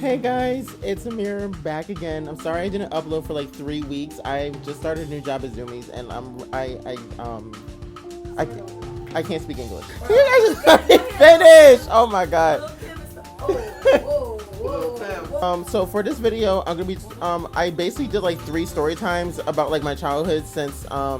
Hey guys, it's Amir back again. I'm sorry I didn't upload for like 3 weeks. I just started a new job at Zoomies, and I I can't speak English. You guys just let me finish. Oh my god. So for this video, I'm gonna be I basically did like 3 story times about like my childhood since I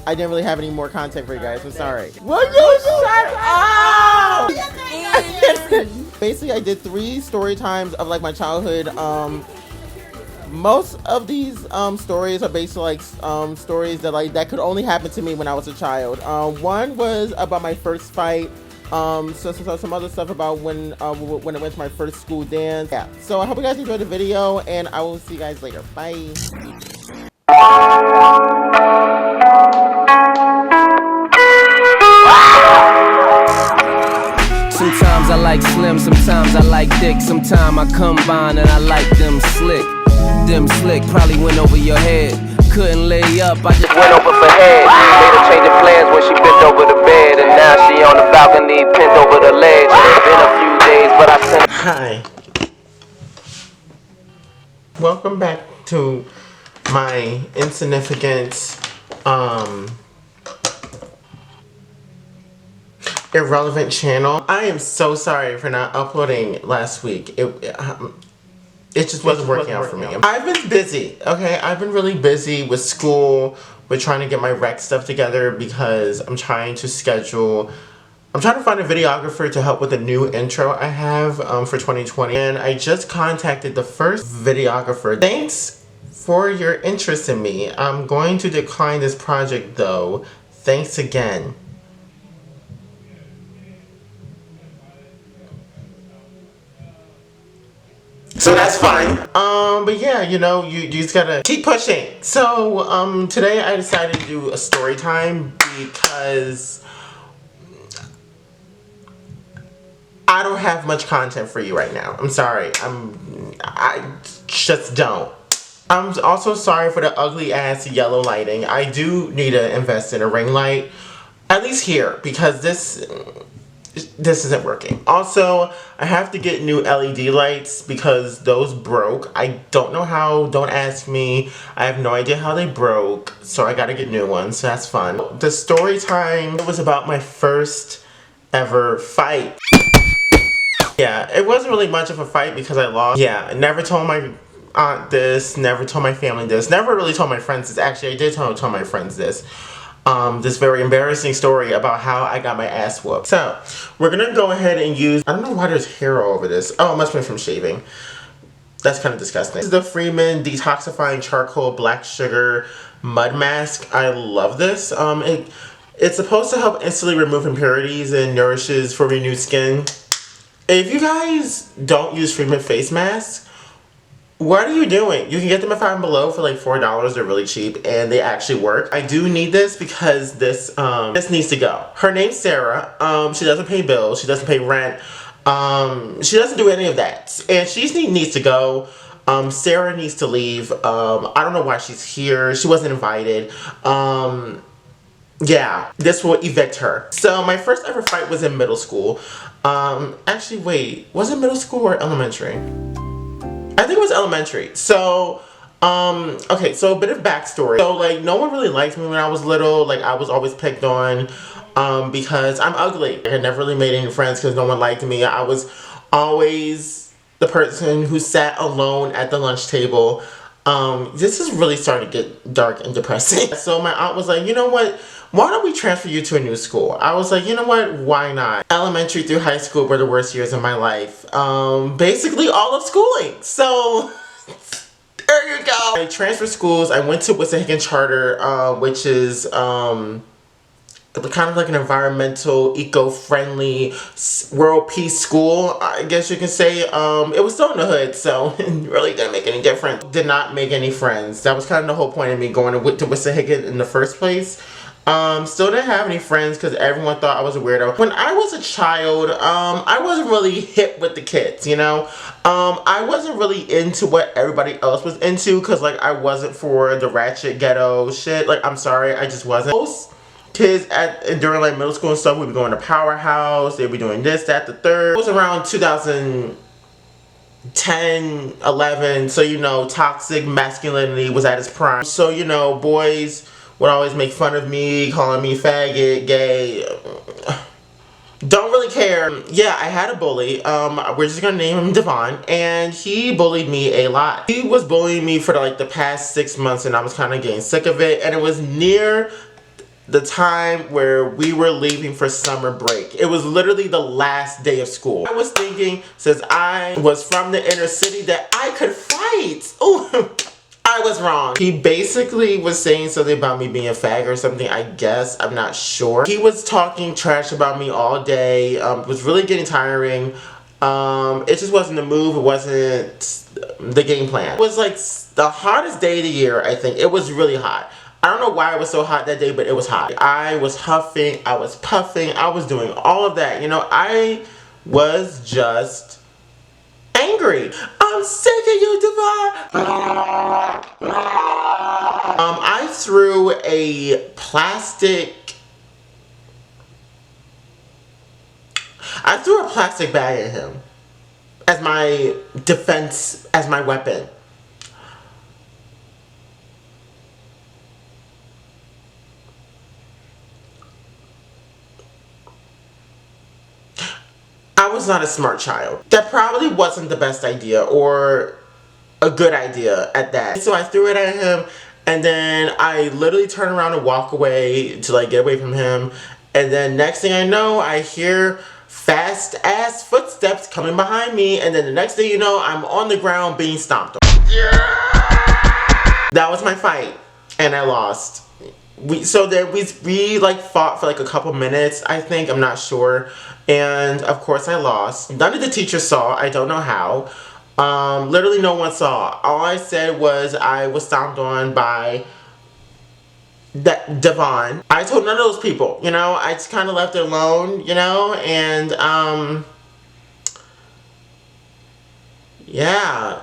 didn't really have any more content for you guys. I'm sorry. Will you shut up? Basically, I did 3 story times of like my childhood. Most of these stories are basically like stories that could only happen to me when I was a child. One was about my first fight. So some other stuff about when I went to my first school dance. Yeah. So I hope you guys enjoyed the video, and I will see you guys later. Bye. Sometimes I like slim, sometimes I like thick. Sometimes I combine and I like them slick. Them slick probably went over your head. Couldn't lay up, I just went over for head. Made her change the plans when she bent over the bed. And now she on the balcony, pinned over the ledge. Been a few days, but I sent. Hi. Welcome back to my insignificant, irrelevant channel. I am so sorry for not uploading last week. It just wasn't working out for me. I've been busy, okay? I've been really busy with school, with trying to get my rec stuff together because I'm trying to find a videographer to help with the new intro I have for 2020. And I just contacted the first videographer. Thanks for your interest in me. I'm going to decline this project though. Thanks again. So that's fine. But yeah, you know, you just gotta keep pushing. So, today I decided to do a story time because I don't have much content for you right now. I'm sorry. I just don't. I'm also sorry for the ugly ass yellow lighting. I do need to invest in a ring light, at least here, because this isn't working. Also, I have to get new LED lights because those broke. I don't know how, don't ask me. I have no idea how they broke, so I gotta get new ones, so that's fun. The story time was about my first ever fight. Yeah, it wasn't really much of a fight because I lost. Yeah, I never told my aunt this, never told my family this, never really told my friends this. Actually, I did tell my friends this. This very embarrassing story about how I got my ass whooped. So, we're gonna go ahead and use, I don't know why there's hair all over this. Oh, it must have been from shaving. That's kind of disgusting. This is the Freeman Detoxifying Charcoal Black Sugar Mud Mask. I love this. It's supposed to help instantly remove impurities and nourishes for renewed skin. If you guys don't use Freeman face masks, what are you doing? You can get them at Five Below for like $4. They're really cheap and they actually work. I do need this because this needs to go. Her name's Sarah. She doesn't pay bills. She doesn't pay rent. She doesn't do any of that. And she needs to go. Sarah needs to leave. I don't know why she's here. She wasn't invited. Yeah, this will evict her. So my first ever fight was in middle school. Actually, wait, was it middle school or elementary? I think it was elementary. So, okay, so a bit of backstory. So, like, no one really liked me when I was little. Like, I was always picked on, because I'm ugly. I never really made any friends because no one liked me. I was always the person who sat alone at the lunch table. This is really starting to get dark and depressing. So my aunt was like, you know what? Why don't we transfer you to a new school? I was like, you know what? Why not? Elementary through high school were the worst years of my life. Basically all of schooling. So there you go. I transferred schools. I went to Wissahickon Charter, which is kind of like an environmental, eco-friendly, world peace school, I guess you can say. It was still in the hood, so it really didn't make any difference. Did not make any friends. That was kind of the whole point of me going to Wissahickon in the first place. Still didn't have any friends because everyone thought I was a weirdo. When I was a child, I wasn't really hip with the kids, you know? I wasn't really into what everybody else was into because, like, I wasn't for the ratchet ghetto shit. Like, I'm sorry, I just wasn't. Most kids during like middle school and stuff would be going to Powerhouse, they'd be doing this, that, the third. It was around 2000, 10, 11, so toxic masculinity was at its prime. So boys would always make fun of me, calling me faggot, gay. Don't really care. Yeah, I had a bully. We're just gonna name him Devon, and he bullied me a lot. He was bullying me for like the past 6 months, and I was kind of getting sick of it. And it was near the time where we were leaving for summer break. It was literally the last day of school. I was thinking, since I was from the inner city, that I could fight. Ooh. I was wrong. He basically was saying something about me being a fag or something, I guess. I'm not sure. He was talking trash about me all day. It was really getting tiring. It just wasn't the move. It wasn't the game plan. It was like the hottest day of the year, I think. It was really hot. I don't know why it was so hot that day, but it was hot. I was huffing. I was puffing. I was doing all of that. I was just angry. I'm sick of you, Devon. I threw a plastic bag at him as my defense, as my weapon. I was not a smart child. That probably wasn't the best idea or a good idea at that. So I threw it at him, and then I literally turned around and walk away to like get away from him. And then next thing I know, I hear fast ass footsteps coming behind me, and then the next thing you know, I'm on the ground being stomped on. Yeah! That was my fight, and I lost. We like fought for like a couple minutes, I think, I'm not sure, and of course I lost. None of the teachers saw. I don't know how. Literally no one saw. All I said was I was stomped on by Devon. I told none of those people, I just kind of left it alone, and yeah.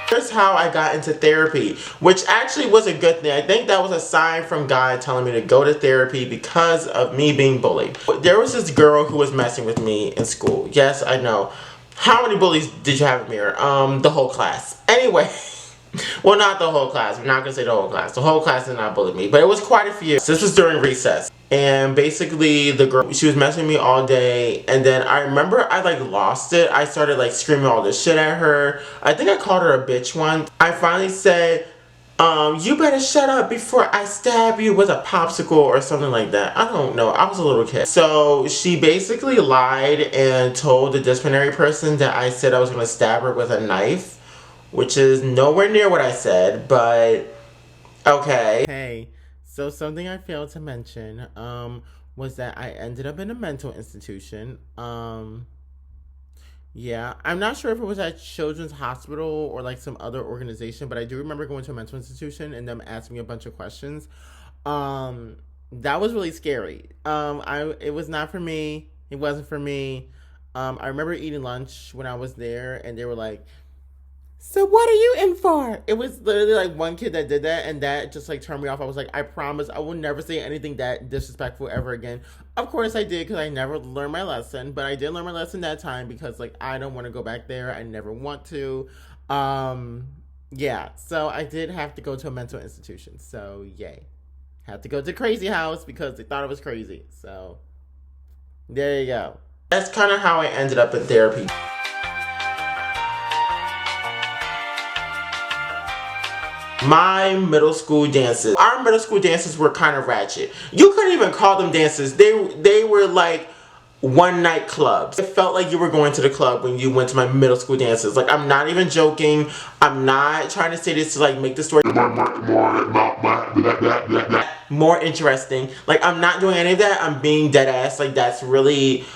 Here's how I got into therapy, which actually was a good thing. I think that was a sign from God telling me to go to therapy because of me being bullied. There was this girl who was messing with me in school. Yes, I know. How many bullies did you have in here? The whole class. Anyway, well, not the whole class. I'm not gonna say the whole class. The whole class did not bully me, but it was quite a few. This was during recess. And basically the girl, she was messing with me all day, and then I remember I like lost it. I started like screaming all this shit at her. I think I called her a bitch once. I finally said, you better shut up before I stab you with a popsicle or something like that. I don't know. I was a little kid. So she basically lied and told the disciplinary person that I said I was gonna stab her with a knife, which is nowhere near what I said, but okay. Hey. So something I failed to mention was that I ended up in a mental institution. Yeah, I'm not sure if it was at Children's Hospital or like some other organization, but I do remember going to a mental institution and them asking me a bunch of questions. That was really scary. It was not for me. It wasn't for me. I remember eating lunch when I was there, and they were like, so what are you in for? It was literally like one kid that did that, and that just like turned me off. I was like, I promise I will never say anything that disrespectful ever again. Of course I did, because I never learned my lesson, but I did learn my lesson that time because like I don't want to go back there. I never want to. Yeah, so I did have to go to a mental institution. So yay. Had to go to Crazy House because they thought it was crazy. So there you go. That's kind of how I ended up in therapy. My middle school dances. Our middle school dances were kind of ratchet. You couldn't even call them dances. They were like one night clubs. It felt like you were going to the club when you went to my middle school dances. Like, I'm not even joking. I'm not trying to say this to like make the story more interesting. Like, I'm not doing any of that. I'm being dead ass. Like, that's really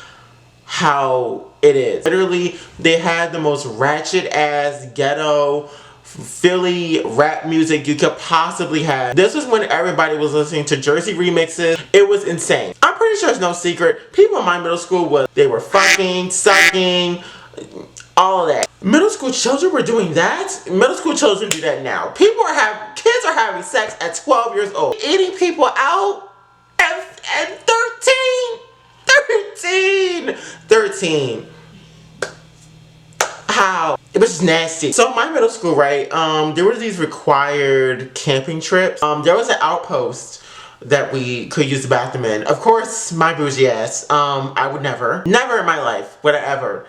how it is. Literally, they had the most ratchet ass ghetto Philly rap music you could possibly have. This was when everybody was listening to Jersey remixes. It was insane. I'm pretty sure it's no secret. People in my middle school they were fucking, sucking, all of that. Middle school children were doing that? Middle school children do that now. Kids are having sex at 12 years old. Eating people out 13. How? It was just nasty. So in my middle school, right, there were these required camping trips. There was an outpost that we could use the bathroom in. Of course, my bougie ass, I would never in my life would I ever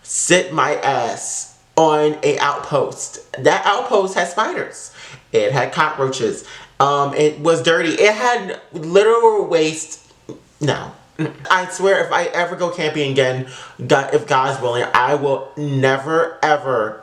sit my ass on a outpost. That outpost had spiders. It had cockroaches. It was dirty. It had literal waste. No. I swear if I ever go camping again, God, if God's willing, I will never, ever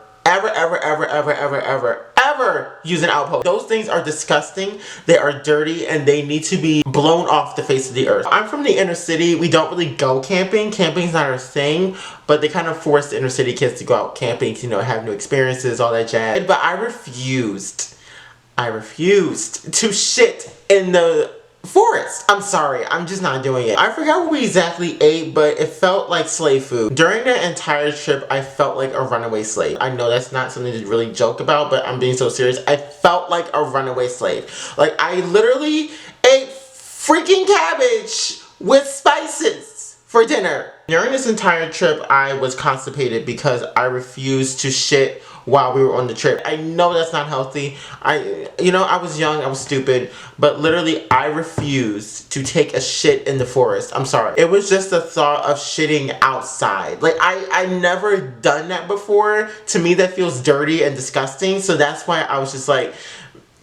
use an outpost. Those things are disgusting, they are dirty, and they need to be blown off the face of the earth. I'm from the inner city. We don't really go camping. Camping's not our thing, but they kind of force the inner city kids to go out camping, to, have new experiences, all that jazz. But I refused to shit in the forest. I'm sorry, I'm just not doing it. I forgot what we exactly ate, but it felt like slave food. During the entire trip, I felt like a runaway slave. I know that's not something to really joke about, but I'm being so serious. I felt like a runaway slave. Like, I literally ate freaking cabbage with spices for dinner. During this entire trip, I was constipated because I refused to shit while we were on the trip. I know that's not healthy. I was young, I was stupid, but literally I refused to take a shit in the forest. I'm sorry. It was just the thought of shitting outside. Like, I never done that before. To me, that feels dirty and disgusting, so that's why I was just like,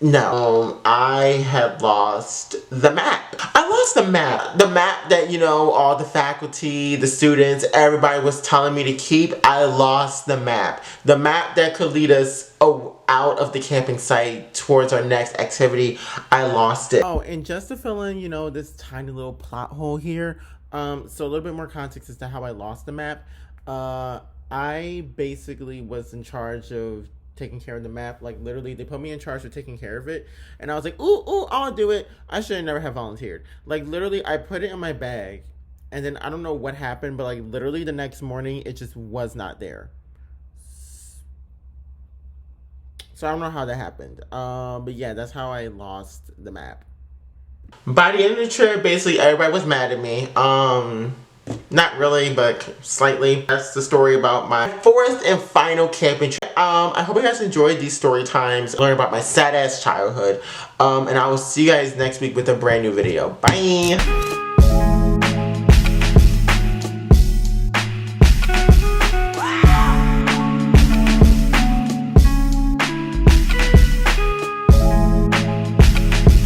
no. I had lost the map. I lost the map. The map that, all the faculty, the students, everybody was telling me to keep. I lost the map. The map that could lead us out of the camping site towards our next activity. I lost it. Oh, and just to fill in, this tiny little plot hole here. So a little bit more context as to how I lost the map. I basically was in charge of taking care of the map. Like, literally, they put me in charge of taking care of it, and I was like, ooh, I'll do it. I should have never have volunteered. Like, literally, I put it in my bag, and then I don't know what happened, but like, literally the next morning, it just was not there. So I don't know how that happened. But yeah, that's how I lost the map. By the end of the trip, basically everybody was mad at me. Not really, but slightly. That's the story about my fourth and final camping trip. I hope you guys enjoyed these story times, learn about my sad ass childhood. And I will see you guys next week with a brand new video. Bye!